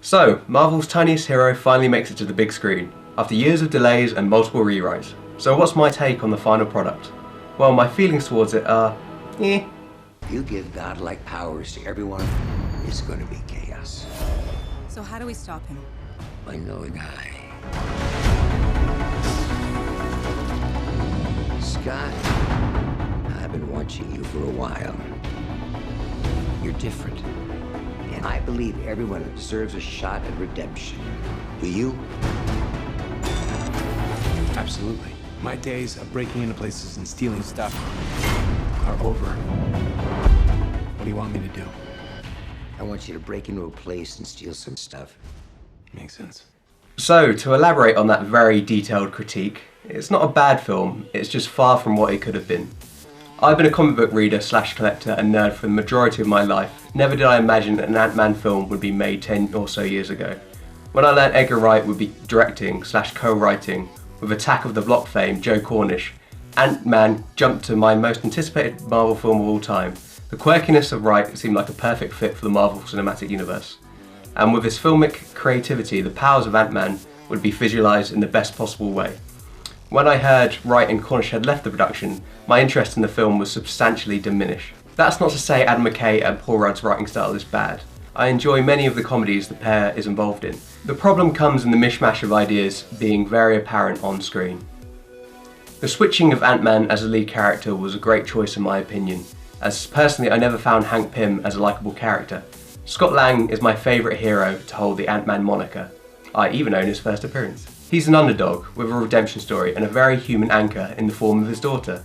So, Marvel's tiniest hero finally makes it to the big screen, after years of delays and multiple rewrites. So what's my take on the final product? Well, my feelings towards it are, eh. If you give godlike powers to everyone, it's going to be chaos. So how do we stop him? I know a guy. Scott, I've been watching you for a while. You're different. And I believe everyone deserves a shot at redemption. Do you? Absolutely. My days of breaking into places and stealing stuff are over. What do you want me to do? I want you to break into a place and steal some stuff. Makes sense. So, to elaborate on that very detailed critique, it's not a bad film, it's just far from what it could have been. I've been a comic book reader / collector and nerd for the majority of my life. Never did I imagine an Ant-Man film would be made 10 or so years ago. When I learned Edgar Wright would be directing / co-writing with Attack of the Block fame Joe Cornish, Ant-Man jumped to my most anticipated Marvel film of all time. The quirkiness of Wright seemed like a perfect fit for the Marvel Cinematic Universe. And with his filmic creativity, the powers of Ant-Man would be visualised in the best possible way. When I heard Wright and Cornish had left the production, my interest in the film was substantially diminished. That's not to say Adam McKay and Paul Rudd's writing style is bad. I enjoy many of the comedies the pair is involved in. The problem comes in the mishmash of ideas being very apparent on screen. The switching of Ant-Man as a lead character was a great choice in my opinion, as personally I never found Hank Pym as a likeable character. Scott Lang is my favourite hero to hold the Ant-Man moniker. I even own his first appearance. He's an underdog with a redemption story and a very human anchor in the form of his daughter.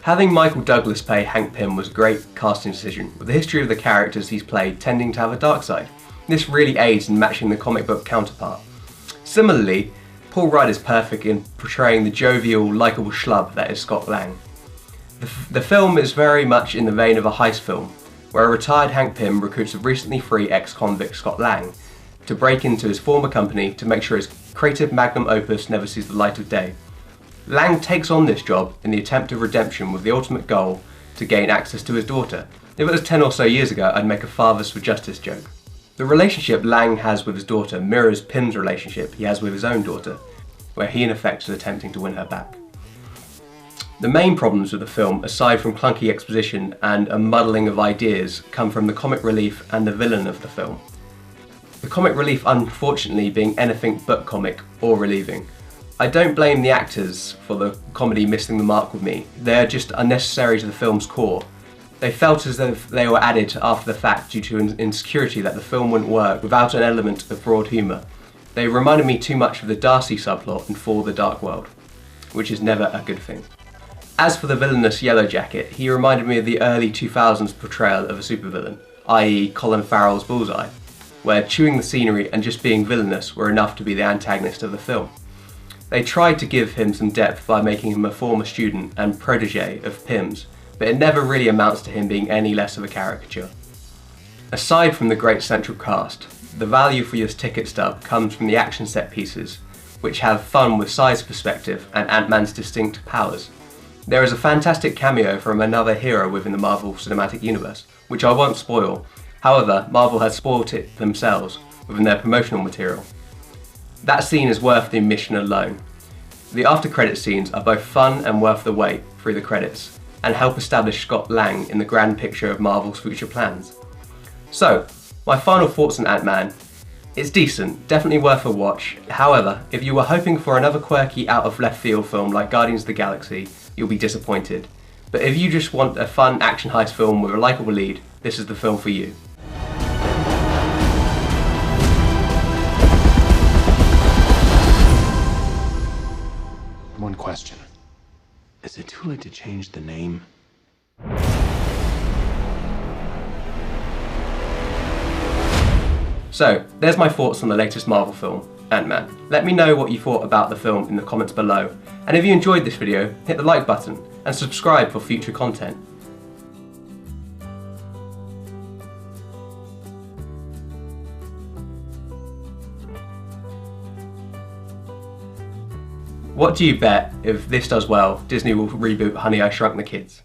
Having Michael Douglas play Hank Pym was a great casting decision, with the history of the characters he's played tending to have a dark side. This really aids in matching the comic book counterpart. Similarly, Paul Rudd is perfect in portraying the jovial, likeable schlub that is Scott Lang. The film is very much in the vein of a heist film, where a retired Hank Pym recruits a recently free ex-convict Scott Lang to break into his former company to make sure his creative magnum opus never sees the light of day. Lang takes on this job in the attempt of redemption with the ultimate goal to gain access to his daughter. If it was 10 or so years ago, I'd make a fathers for justice joke. The relationship Lang has with his daughter mirrors Pym's relationship he has with his own daughter, where he in effect is attempting to win her back. The main problems with the film, aside from clunky exposition and a muddling of ideas, come from the comic relief and the villain of the film. The comic relief unfortunately being anything but comic or relieving. I don't blame the actors for the comedy missing the mark with me, they are just unnecessary to the film's core. They felt as though they were added after the fact due to an insecurity that the film wouldn't work without an element of broad humour. They reminded me too much of the Darcy subplot in For the Dark World, which is never a good thing. As for the villainous Yellow Jacket, he reminded me of the early 2000s portrayal of a supervillain, i.e. Colin Farrell's Bullseye, where chewing the scenery and just being villainous were enough to be the antagonist of the film. They tried to give him some depth by making him a former student and protege of Pym's, but it never really amounts to him being any less of a caricature. Aside from the great central cast, the value for your ticket stub comes from the action set pieces, which have fun with size perspective and Ant-Man's distinct powers. There is a fantastic cameo from another hero within the Marvel Cinematic Universe, which I won't spoil. However, Marvel has spoilt it themselves within their promotional material. That scene is worth the admission alone. The after credit scenes are both fun and worth the wait through the credits, and help establish Scott Lang in the grand picture of Marvel's future plans. So, my final thoughts on Ant-Man. It's decent, definitely worth a watch. However, if you were hoping for another quirky out of left field film like Guardians of the Galaxy, you'll be disappointed. But if you just want a fun action heist film with a likeable lead, this is the film for you. One question. Is it too late to change the name? So, there's my thoughts on the latest Marvel film, Ant-Man. Let me know what you thought about the film in the comments below. And if you enjoyed this video, hit the like button and subscribe for future content. What do you bet if this does well, Disney will reboot Honey, I Shrunk the Kids?